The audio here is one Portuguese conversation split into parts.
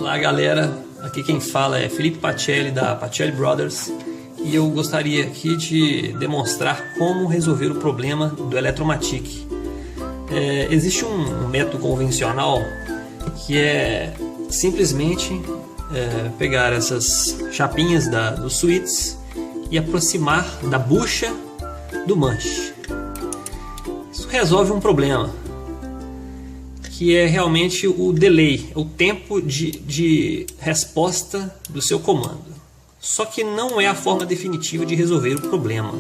Olá galera, aqui quem fala é Felipe Pacelli da Pacelli Brothers e eu gostaria aqui de demonstrar como resolver o problema do Eletromatic. Existe um método convencional que é simplesmente pegar essas chapinhas dos switches e aproximar da bucha do manche. Isso resolve um problema, que é realmente o delay, o tempo de resposta do seu comando. Só que não é a forma definitiva de resolver o problema.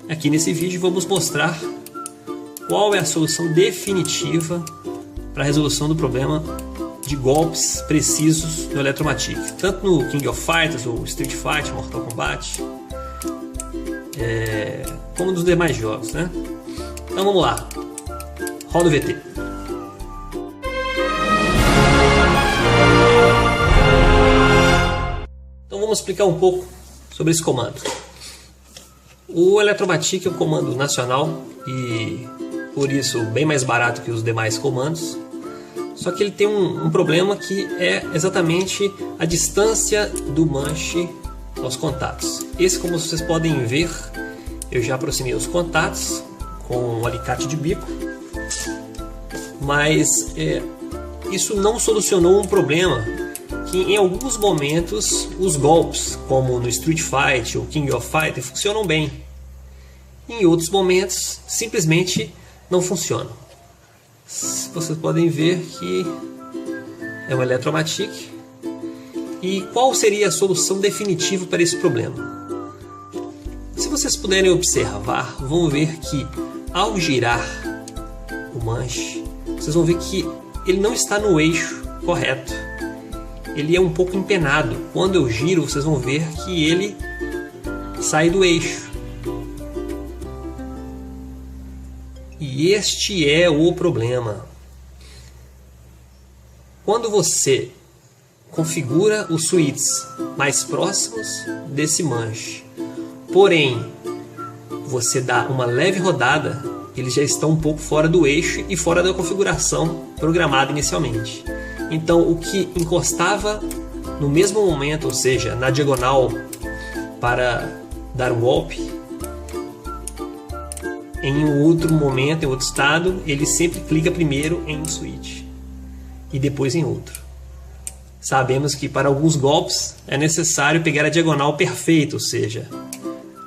Aqui nesse vídeo vamos mostrar qual é a solução definitiva para a resolução do problema de golpes precisos no Eletromatic, tanto no King of Fighters ou Street Fighter, Mortal Kombat, como nos demais jogos, né? Então vamos lá, roda o VT. Então vamos explicar um pouco sobre esse comando. O Eletromatic é um comando nacional e por isso bem mais barato que os demais comandos. Só que ele tem um problema que é exatamente a distância do manche aos contatos. Esse, como vocês podem ver, eu já aproximei os contatos com um alicate de bico, mas isso não solucionou um problema que em alguns momentos os golpes, como no Street Fighter ou King of Fighter, funcionam bem. Em outros momentos simplesmente não funcionam. Vocês podem ver que é um Eletromatic. E qual seria a solução definitiva para esse problema? Se vocês puderem observar, vão ver que ao girar o manche, vocês vão ver que ele não está no eixo correto. Ele é um pouco empenado. Quando eu giro, vocês vão ver que ele sai do eixo. E este é o problema. Quando você configura os switches mais próximos desse manche, porém você dá uma leve rodada, eles já estão um pouco fora do eixo e fora da configuração programada inicialmente. Então o que encostava no mesmo momento, ou seja, na diagonal para dar um golpe, em um outro momento, em outro estado, ele sempre clica primeiro em um switch e depois em outro. Sabemos que para alguns golpes é necessário pegar a diagonal perfeita, ou seja,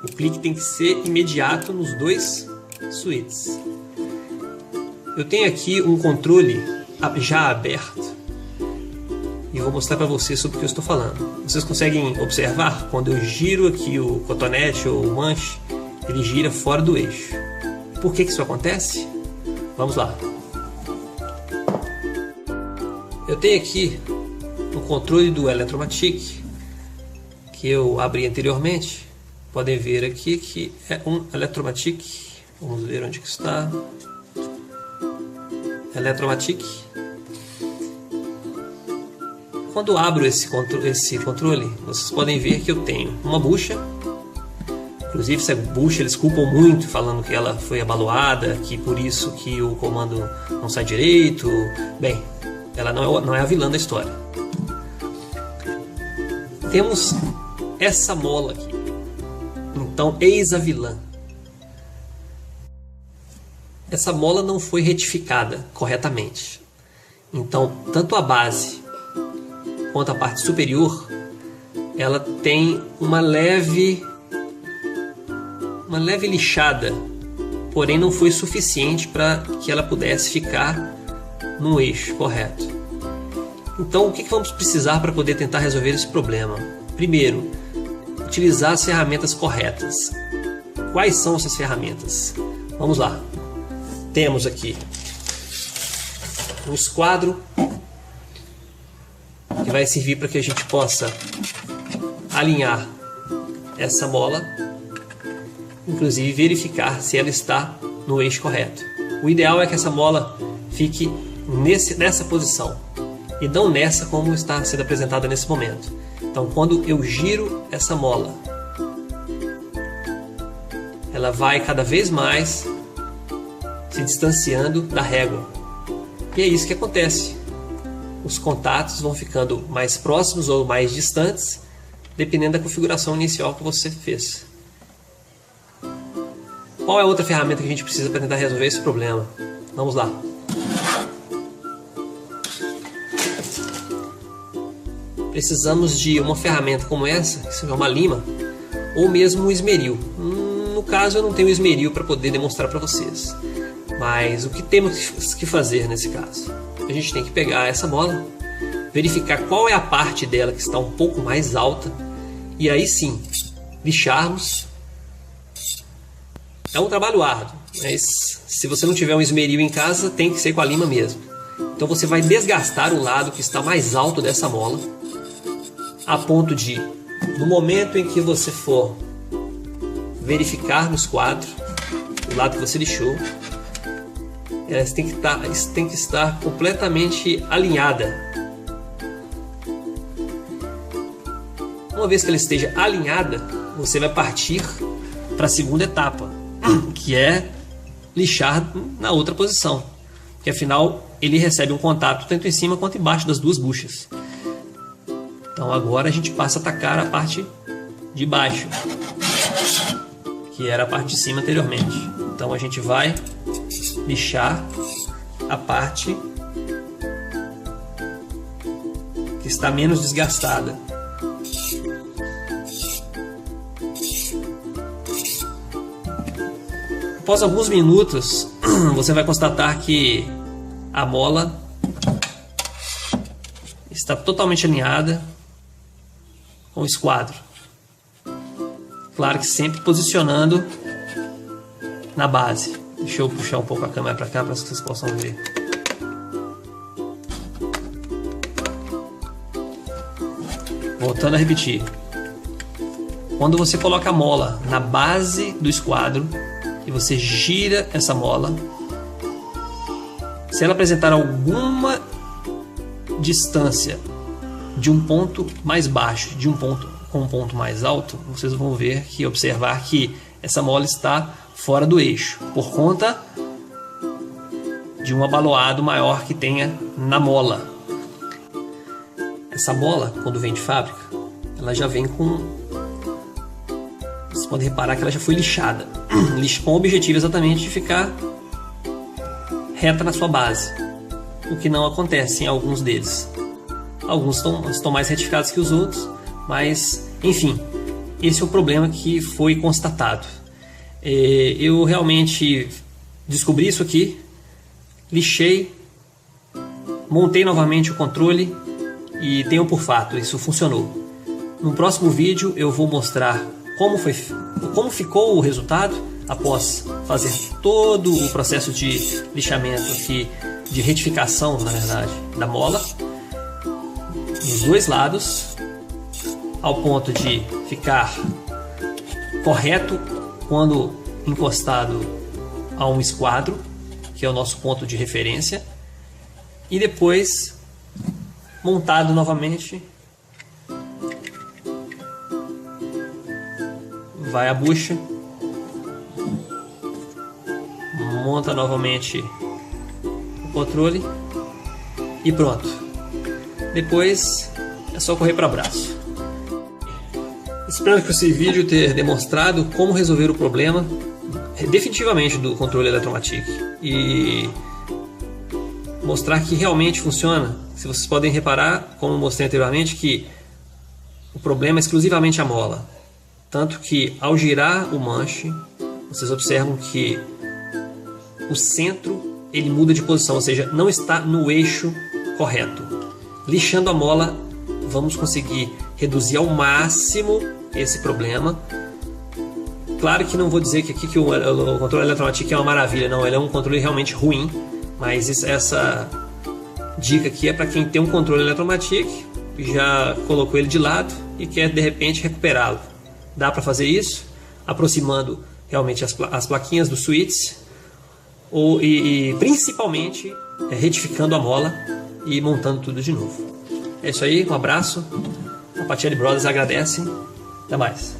o clique tem que ser imediato nos dois switches. Eu tenho aqui um controle já aberto e vou mostrar para vocês sobre o que eu estou falando. Vocês conseguem observar? Quando eu giro aqui o cotonete ou o manche, ele gira fora do eixo. Por que isso acontece? Vamos lá. Eu tenho aqui o controle do Eletromatic que eu abri anteriormente. Podem ver aqui que é um Eletromatic. Vamos ver onde que está. Eletromatic. Quando eu abro esse controle, vocês podem ver que eu tenho uma bucha. Inclusive essa bucha eles culpam muito, falando que ela foi abaloada, que por isso que o comando não sai direito. Bem, ela não é a vilã da história. Temos essa mola aqui. Então, eis a vilã. Essa mola não foi retificada corretamente. Então, tanto a base quanto a parte superior, ela tem uma leve lixada, porém não foi suficiente para que ela pudesse ficar no eixo correto. Então o que vamos precisar para poder tentar resolver esse problema? Primeiro, utilizar as ferramentas corretas. Quais são essas ferramentas? Vamos lá. Temos aqui um esquadro que vai servir para que a gente possa alinhar essa mola, inclusive verificar se ela está no eixo correto. O ideal é que essa mola fique nessa posição e não nessa como está sendo apresentada nesse momento. Então quando eu giro essa mola, ela vai cada vez mais se distanciando da régua. E é isso que acontece. os contatos vão ficando mais próximos ou mais distantes, dependendo da configuração inicial que você fez. Qual é a outra ferramenta que a gente precisa para tentar resolver esse problema? Vamos lá. Precisamos de uma ferramenta como essa, que se chama uma lima, ou mesmo um esmeril. No caso, eu não tenho esmeril para poder demonstrar para vocês. Mas o que temos que fazer nesse caso? A gente tem que pegar essa mola, verificar qual é a parte dela que está um pouco mais alta, e aí sim, lixarmos. É um trabalho árduo, mas se você não tiver um esmeril em casa, tem que ser com a lima mesmo. Então você vai desgastar o lado que está mais alto dessa mola, a ponto de, no momento em que você for verificar no esquadro, o lado que você lixou, ela tem que estar completamente alinhada. Uma vez que ela esteja alinhada, você vai partir para a segunda etapa, que é lixar na outra posição, que afinal ele recebe um contato tanto em cima quanto embaixo das duas buchas. Então agora a gente passa a atacar a parte de baixo, que era a parte de cima anteriormente. Então a gente vai lixar a parte que está menos desgastada. Após alguns minutos, você vai constatar que a mola está totalmente alinhada com o esquadro. Claro que sempre posicionando na base. Deixa eu puxar um pouco a câmera para cá para que vocês possam ver. Voltando a repetir. Quando você coloca a mola na base do esquadro e você gira essa mola, se ela apresentar alguma distância de um ponto mais baixo, de um ponto com um ponto mais alto, vocês vão ver que observar que essa mola está fora do eixo, por conta de um abaloado maior que tenha na mola. Essa mola, quando vem de fábrica, ela já vem com... Vocês podem reparar que ela já foi lixada, com o objetivo exatamente de ficar reta na sua base, o que não acontece em alguns deles. Alguns estão mais retificados que os outros, mas enfim, esse é o problema que foi constatado. Eu realmente descobri isso aqui, lixei, montei novamente o controle e tenho por fato, isso funcionou. No próximo vídeo eu vou mostrar como ficou o resultado após fazer todo o processo de lixamento aqui, de retificação, na verdade, da mola nos dois lados, ao ponto de ficar correto quando encostado a um esquadro, que é o nosso ponto de referência, e depois montado novamente. Vai a bucha, monta novamente o controle e pronto. Depois é só correr para o braço. Espero que esse vídeo tenha demonstrado como resolver o problema definitivamente do controle Eletromatic e mostrar que realmente funciona. Se vocês podem reparar, como mostrei anteriormente, que o problema é exclusivamente a mola. Tanto que ao girar o manche, vocês observam que o centro ele muda de posição, ou seja, não está no eixo correto. Lixando a mola, vamos conseguir reduzir ao máximo esse problema. Claro que não vou dizer que aqui que o controle Eletromatic é uma maravilha, não, ele é um controle realmente ruim, mas essa dica aqui é para quem tem um controle Eletromatic, já colocou ele de lado e quer de repente recuperá-lo. Dá para fazer isso aproximando realmente as plaquinhas dos switches e principalmente retificando a mola e montando tudo de novo. É isso aí, um abraço. A Pacelli Brothers agradece. Até mais.